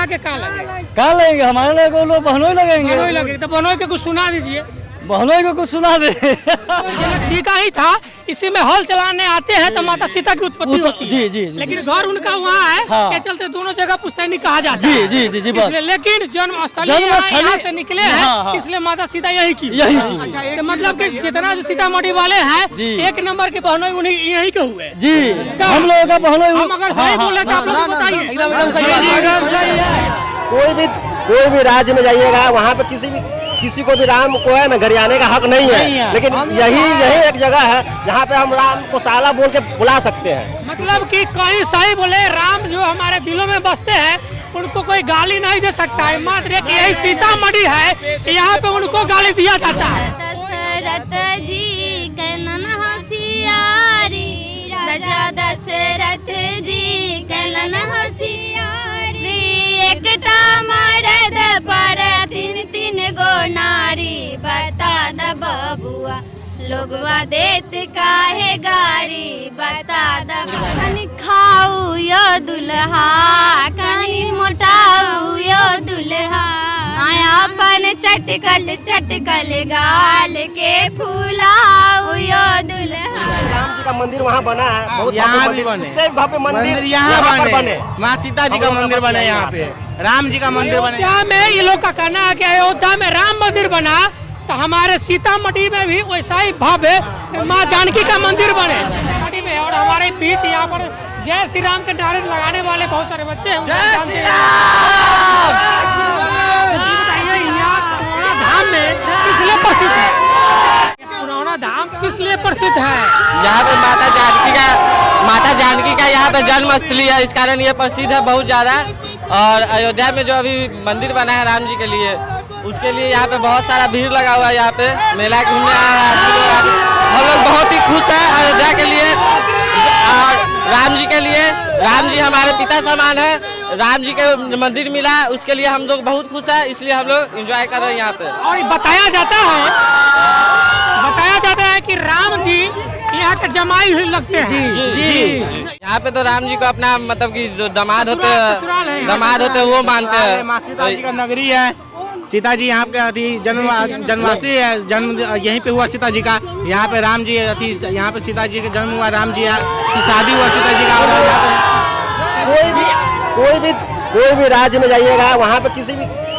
यहाँ के कहाँ लगे? कहाँ लगेंगे? हमारे लोग बहनोई लगेंगे। बहनोई लगे तो बहनोई के कुछ सुना दीजिए। बहनोई को कुछ सुना दे। जनक जी का ही था, इसी में हल चलाने आते हैं तो माता सीता की उत्पत्ति होती है। जी जी जी। लेकिन घर उनका वहाँ है, हाँ। के चलते दोनों जगह पुश्तैनी कहा जाता जी है। जी जी जी इसलिए लेकिन जन्मस्थल यहाँ से निकले हैं, हाँ, हाँ। इसलिए माता सीता यही की। यही तो मतलब कि जितना जो सीतामढ़ी वाले हैं, एक नंबर के बहनोई उन्हीं यही के हुए जी। हम लोगों का बहनोई, हम अगर सही बोले तो आप लोग बताइए। एकदम सही है। कोई भी राज्य में जाइएगा, वहाँ पे किसी को भी राम को है ना घर आने का हक नहीं है। लेकिन यही एक जगह है जहाँ पे हम राम को साला बोल के बुला सकते हैं। मतलब कि कहीं सही बोले, राम जो हमारे दिलों में बसते हैं उनको कोई गाली नहीं दे सकता है। मात्र एक यही सीतामढ़ी है, यहाँ पे उनको गाली दिया जाता है। दशरथ जी कनन होशियारी, राजा दशरथ जी कनन होशियारी, एकटा मर्द पर तीन गो नारी, बता द बबुआ लोगवा देत काहे गाड़ी, बता द। कनी खाऊ यो दुल्हा, कनी मोटाऊ यो दुल्हा, अपन चटकल गाल के फुलाऊ यो दुल्हा। राम जी का मंदिर वहाँ बना है, बहुत यहाँ भी बने, इससे भव्य मंदिर यहाँ बने। माँ सीता जी का मंदिर बने, यहाँ पे राम जी का मंदिर बने। अयोध्या में ये लोग का कहना है कि अयोध्या में राम मंदिर बना, तो हमारे सीतामढ़ी में भी वैसा ही भव्य माँ जानकी का मंदिर बने सीतामढ़ी में। और हमारे बीच यहाँ पर जय श्री राम के नारे लगाने वाले बहुत सारे बच्चे हैं। जय श्री राम। बताइए यहाँ पुराना धाम में किस लिए प्रसिद्ध है? पुराना धाम किस लिए प्रसिद्ध है? यहाँ पे माता जानकी का यहाँ पे जन्म स्थली है, इस कारण ये प्रसिद्ध है बहुत ज्यादा। और अयोध्या में जो अभी मंदिर बना है राम जी के लिए, उसके लिए यहाँ पे बहुत सारा भीड़ लगा हुआ है। यहाँ पे मेला घूमने आया है, हम लोग बहुत ही खुश हैं अयोध्या के लिए और राम जी के लिए। राम जी हमारे पिता समान है, राम जी के मंदिर मिला उसके लिए हम लोग बहुत खुश हैं, इसलिए हम लोग एंजॉय कर रहे हैं यहाँ पे। और बताया जाता है कि राम जी यहाँ के जमाई हुए लगते हैं। जी। यहाँ पे तो राम जी को अपना मतलब कि जो दामाद होते हैं वो मानते हैं। माँ सीता जी का नगरी है, सीता जी यहाँ पे जन्मवासी है, जन्म यहीं पे हुआ सीता जी का। यहाँ पे राम जी यहाँ पे सीता जी का जन्म हुआ, राम जी शादी हुआ सीता जी का। कोई भी राज्य में जाइएगा, वहाँ पे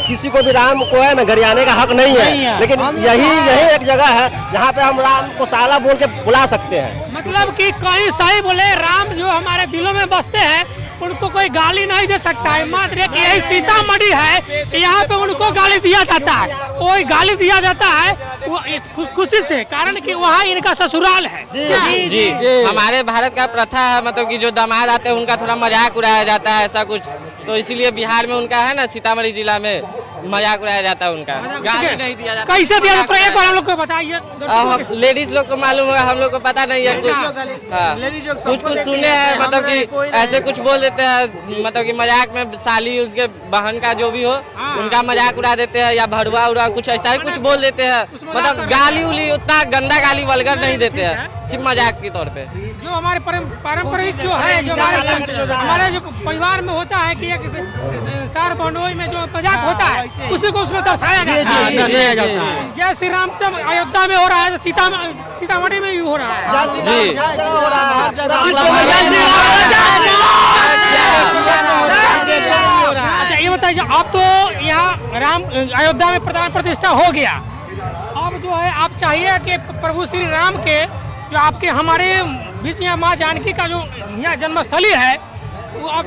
किसी को भी राम को है ना घर आने का हक नहीं है। लेकिन यही एक जगह है जहाँ पे हम राम को साला बोल के बुला सकते हैं। मतलब कि कहीं सही बोले, राम जो हमारे दिलों में बसते हैं उनको कोई गाली नहीं दे सकता है। मात्र एक यही सीतामढ़ी है, यहाँ पे उनको गाली दिया जाता है। कोई गाली दिया जाता है वो खुशी से, कारण कि वहाँ इनका ससुराल है। जी। हमारे भारत का प्रथा है, मतलब कि जो दामाद आते हैं उनका थोड़ा मजाक उड़ाया जाता है, ऐसा कुछ। तो इसीलिए बिहार में उनका है ना, सीतामढ़ी जिला में मजाक उड़ाया जाता है, उनका गाली नहीं दिया जाता। कैसे दिया जाता है? एक बार हम लोग को बताइए। लेडीज लोग को मालूम होगा, हम लोग को पता नहीं है कुछ। कुछ सुने हैं, मतलब कि ऐसे कुछ बोल देते हैं, मतलब कि मजाक में साली उसके बहन का जो भी हो उनका मजाक उड़ा देते हैं, या भड़ुआ उड़ा कुछ ऐसा ही कुछ बोल देते हैं। मतलब गाली उली उतना गंदा गाली वल्गर नहीं देते हैं, सिर्फ मजाक के तौर पे। जो हमारे पारंपरिक जो है, जो हमारे जो परिवार में होता है कि सार बहनोई में जो मजाक होता है उसी को उसमें दर्शाया जाता है। जय श्री राम जब अयोध्या में हो रहा है तो सीतामढ़ी में भी हो रहा है। जी। अच्छा ये बताइए, आप तो यहाँ राम अयोध्या में प्राण प्रतिष्ठा हो गया, अब जो है आप चाहिए कि प्रभु श्री राम के जो आपके हमारे बीच यहाँ माँ जानकी का जो यहाँ जन्मस्थली है वो अब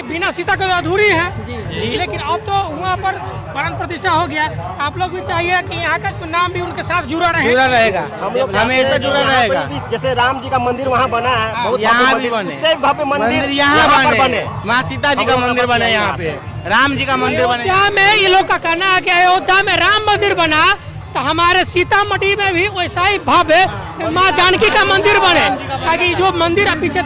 बिना सीता के अधूरी है। जी। लेकिन अब तो वहाँ पर प्राण प्रतिष्ठा हो गया, आप लोग भी चाहिए कि यहाँ का नाम भी उनके साथ जुड़ा रहेगा। हम लोग हमेशा जुड़ा रहेगा। जैसे राम जी का मंदिर वहाँ बना है, बहुत यहाँ भी बने, इससे भव्य मंदिर यहाँ बने। माँ सीता जी का मंदिर बने, यहाँ पे राम जी का मंदिर बने। अयोध्या में ये लोग का कहना है कि अयोध्या में राम मंदिर बना, तो हमारे सीतामढ़ी में भी वैसा ही भव्य माँ जानकी का मंदिर बने। ताकि जो मंदिर आप पीछे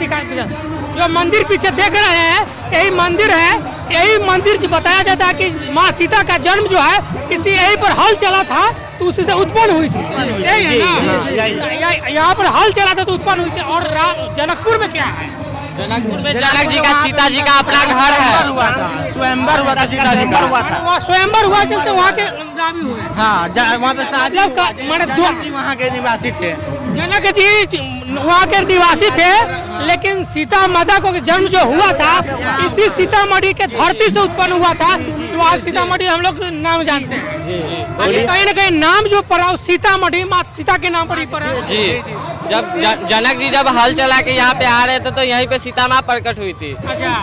जो मंदिर पीछे देख रहे हैं यही मंदिर है। यही मंदिर बताया जाता है कि माँ सीता का जन्म जो है इसी यहीं पर हल चला था तो उसी से उत्पन्न हुई थी। यही है ना, यहाँ पर हल चला था तो उत्पन्न हुई थी। और जनकपुर में क्या है, जनकपुर में जनक जी का सीता जी का अपना घर है, स्वयंवर हुआ था सीता जी का। वहाँ स्वयंवर हुआ चलते वहाँ के राम ही हुए। हाँ, वहाँ पे शादी मैंने दो जी वहाँ के निवासी थे। जनक जी वहाँ के निवासी थे, लेकिन सीता माता को जन्म जो हुआ था इसी सीतामढ़ी के धरती से उत्पन्न हुआ था। तो आज सीतामढ़ी हम लोग नाम जानते हैं। कहीं न कहीं नाम जो पड़ा सीतामढ़ी माँ सीता के नाम पर ही पड़ा। जी, जब जनक जी जब हल चला के यहाँ पे आ रहे थे तो यहीं पे सीता माँ प्रकट हुई थी। अच्छा,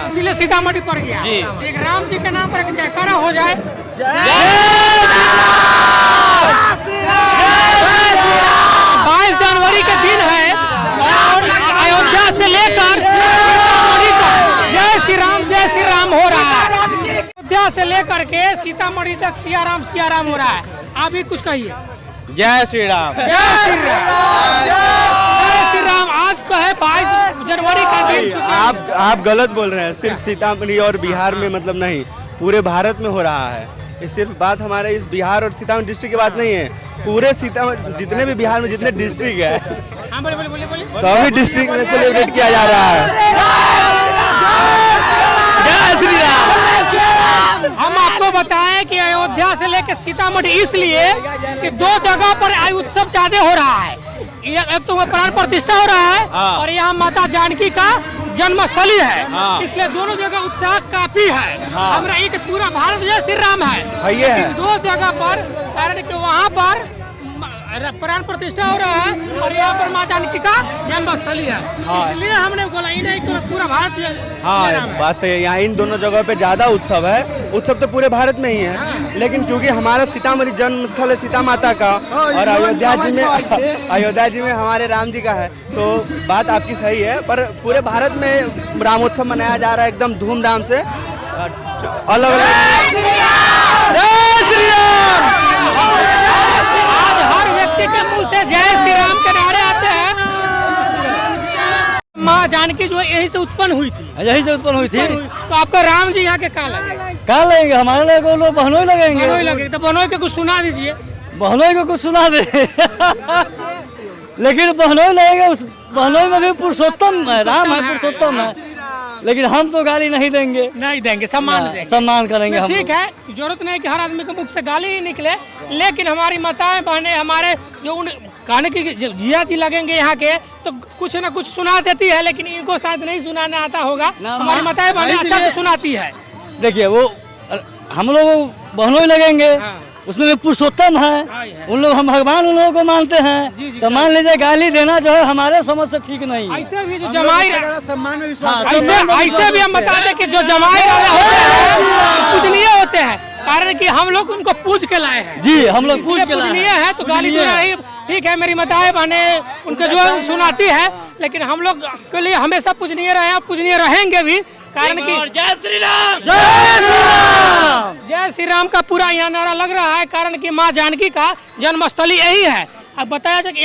इसीलिए सीतामढ़ी पड़ गया। जी। एक राम जी के नाम पर एक जयकारा हो जाए। 22 जनवरी के दिन है और अयोध्या से लेकर सीतामढ़ी तक जय श्री राम हो रहा है। अयोध्या से लेकर के सीतामढ़ी तक सिया राम हो रहा है। आप भी कुछ कहिए। जय श्री राम। जय श्री राम। जय श्री राम। आज का है 22 जनवरी का दिन। आप गलत बोल रहे हैं। सिर्फ सीतामढ़ी और बिहार में मतलब नहीं, पूरे भारत में हो रहा है। ये सिर्फ बात हमारे इस बिहार और सीतामढ़ी डिस्ट्रिक्ट की बात नहीं है, पूरे सीतामढ़ी जितने भी बिहार में जितने डिस्ट्रिक्ट है हाँ, बोले। सभी डिस्ट्रिक्ट में सेलिब्रेट किया जा रहा है। जय श्री राम। हम आपको बताएं कि अयोध्या से लेकर सीतामढ़ी इसलिए कि दो जगह पर उत्सव ज्यादा हो रहा है। एक तो प्राण प्रतिष्ठा हो रहा है और यहाँ माता जानकी का जन्मस्थली है, इसलिए दोनों जगह उत्साह काफी है। हमारा एक पूरा भारत जय श्री राम है, ये है। दो जगह पर कारण कि वहाँ पर प्राण प्रतिष्ठा हो रहा है और यहाँ पर माँ जानकी का जन्मस्थली है। इसलिए हमने बोला ही नहीं कि पूरा भारत। हाँ, बात है। यहाँ इन दोनों जगहों पे ज्यादा उत्सव है। उत्सव तो पूरे भारत में ही है, लेकिन क्योंकि हमारा सीतामढ़ी जन्म स्थल है सीता माता का और अयोध्या जी में हमारे राम जी का है, तो बात आपकी सही है। पर पूरे भारत में रामोत्सव मनाया जा रहा है एकदम धूमधाम से, अलग अलग। हर व्यक्ति के मुंह से जय श्री राम के नारे आते हैं। माँ जानकी जो है यही से उत्पन्न हुई थी। यही से उत्पन्न हुई थी। तो आपका राम जी यहाँ के कहाँ लगे? कहाँ लगेंगे? हमारे लोग बहनोई लगेंगे। बहनोई लगे तो बहनोई के कुछ सुना दीजिए। बहनोई को कुछ सुना दे। लेकिन बहनोई लगेगा, उस बहनोई में भी पुरुषोत्तम है, राम है, पुरुषोत्तम है। लेकिन हम तो गाली नहीं देंगे। नहीं देंगे, सम्मान देंगे। सम्मान करेंगे हम। ठीक है, जरूरत नहीं कि हर आदमी के मुख से गाली ही निकले, लेकिन हमारी माताएं बहनें हमारे जो उन गाने की जिया जी लगेंगे यहाँ के तो कुछ ना कुछ सुना देती है, लेकिन इनको शायद नहीं सुनाना आता होगा। हमारी माताएं बहनें अच्छा से सुनाती है। देखिए वो हम लोग बहनोई लगेंगे, उसमें भी पुरुषोत्तम है, उन लोग हम भगवान उन लोगों को मानते हैं। तो मान लीजिए गाली देना जो है हमारे समझ से ठीक नहीं है। ऐसे भी जो जमाई सम्मान में विश्वास। ऐसे भी हम बता दें कि जो जमाई राजा होते हैं पूजनीय होते हैं, कारण कि हम लोग उनको पूज के लाए हैं। जी, हम लोग पूज के लाए पूजनीय है, तो गाली देना नहीं। ठीक है, मेरी माताएं बहनें उनके जो सुनाती है, लेकिन हम लोग के लिए हमेशा पूजनीय रहे, पूजनीय रहेंगे भी, कारण कि जय श्री राम, जय श्री राम, जय श्री राम का पूरा यहाँ नारा लग रहा है। कारण कि माँ जानकी का जन्मस्थली यही है। अब बताया जाए कि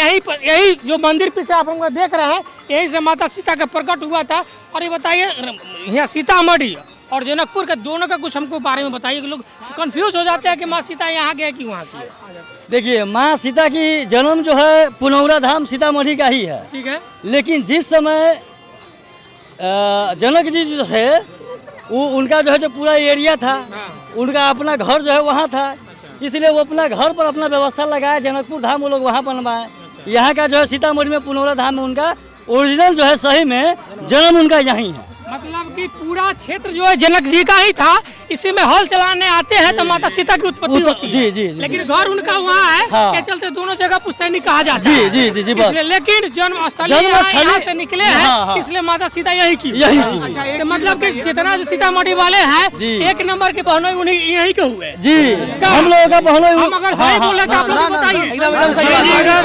यही जो मंदिर पीछे आप हमको देख रहे हैं, यही से माता सीता का प्रकट हुआ था। और ये बताइए यहाँ सीतामढ़ी और जनकपुर के दोनों का कुछ हमको बारे में बताइए कि लोग कंफ्यूज हो जाते हैं कि माँ सीता यहाँ की है कि वहाँ की है। देखिए, माँ सीता की जन्म जो है पुनौरा धाम सीतामढ़ी का ही है। ठीक है, लेकिन जिस समय जनक जी जो है वो उनका जो है जो पूरा एरिया था, उनका अपना घर जो है वहाँ था, इसलिए वो अपना घर पर अपना व्यवस्था लगाया, जनकपुर धाम वो लोग वहाँ बनवाए। यहाँ का जो है सीतामढ़ी में पुनौरा धाम में उनका ओरिजिनल जो है सही में जन्म उनका यहीं है। मतलब कि पूरा क्षेत्र जो है जनक जी का ही था, इसी में हल चलाने आते हैं तो माता सीता की उत्पत्ति होती है। जी जी, लेकिन घर उनका वहाँ है, हाँ। के चलते दोनों जगह पुश्तैनी कहा जाता है। जी जी जी जी, लेकिन जन्मस्थली यहाँ से निकले हैं, हाँ। इसलिए माता सीता यही की। यही मतलब कि जितना जो सीतामढ़ी वाले हैं, एक नंबर के बहनोई उन्हीं यही के हुए। जी, हम लोगों का बहनोई। हम अगर सही बोले तो आप लोग बताइए। एकदम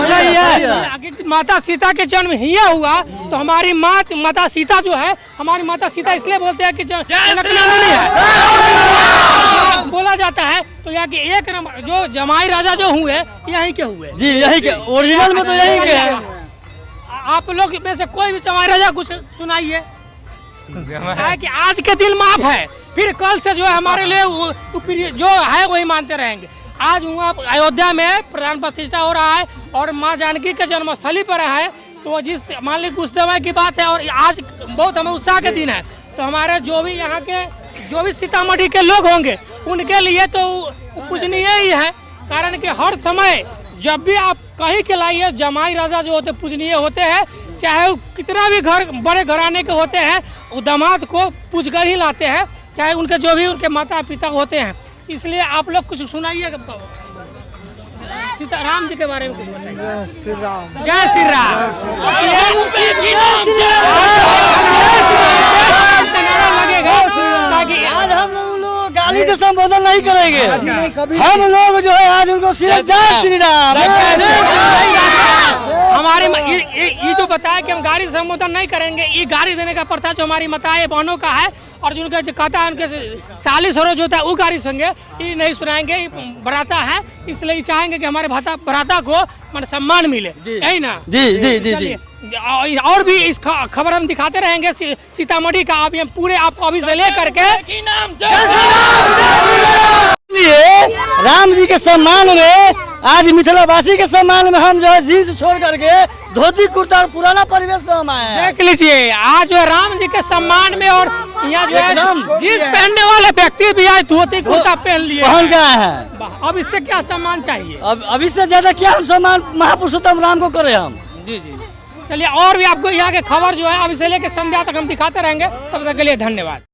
सही है। माता सीता के जन्म हिया हुआ, तो हमारी माता सीता जो है, हमारी माता सीता इसलिए बोलते हैं कि जनकनंदिनी है बोला जाता है। तो यहाँ के एक नंबर जो जमाई राजा जो हुए यहीं के हुए। जी, यही के ओरिजिनल में तो यही के है। आप लोग में से कोई भी जमाई राजा कुछ सुनाइए। कि आज के दिन माफ है, फिर कल से जो है हमारे लिए जो है वही मानते रहेंगे। आज वहाँ अयोध्या में प्राण प्रतिष्ठा हो रहा है और माँ जानकी के जन्मस्थली पर है, तो जिस मान लीजिए उस समय की बात है और आज बहुत हमें उत्साह के दिन है, तो हमारे जो भी यहाँ के जो भी सीतामढ़ी के लोग होंगे उनके लिए तो पूजनीय ही है। कारण कि हर समय जब भी आप कहीं के लाइए जमाई राजा जो होते पूजनीय होते हैं, चाहे वो कितना भी घर बड़े घराने के होते हैं, वो दामाद को पूज कर ही लाते हैं, चाहे उनके जो भी उनके माता पिता होते हैं। इसलिए आप लोग कुछ सुनाइए सीताराम जी के बारे में कुछ बताइए। जय श्री राम। लगेगा ताकि आज हम लोग गाली से संबोधन नहीं करेंगे, हम लोग जो है आज उनको सिर्फ जय श्री राम। हमारे ये जो बताया कि हम गाड़ी से संबोधन नहीं करेंगे, ये गाड़ी देने का प्रथा जो हमारी माताएं बहनों का है, और जो उनका जो कहता है उनके साली सरो जो होता है वो गाड़ी सुनेंगे, ये नहीं सुनाएंगे। ये बराता है, इसलिए चाहेंगे कि हमारे बराता को मान सम्मान मिले, यही ना। जी जी जी जी। और भी इस खबर हम दिखाते रहेंगे सीतामढ़ी का। आप पूरे आप अभी से लेकर के राम जी के सम्मान में, आज मिथिलावासी के सम्मान में हम जो है जींस छोड़ करके धोती कुर्ता और पुराना परिवेश में हम आए हैं। देख लीजिए आज जो है राम जी के सम्मान में, और यहाँ जो है जींस पहनने वाले व्यक्ति भी आज धोती कुर्ता पहन लिए पहन के आए हैं। अब इससे क्या सम्मान चाहिए? अब इससे ज्यादा क्या हम सम्मान महापुरुषोत्तम राम को करें हम। जी जी। चलिए और भी आपको यहाँ के खबर जो है अभी से लेकर संध्या तक हम दिखाते रहेंगे। तब तक के लिए धन्यवाद।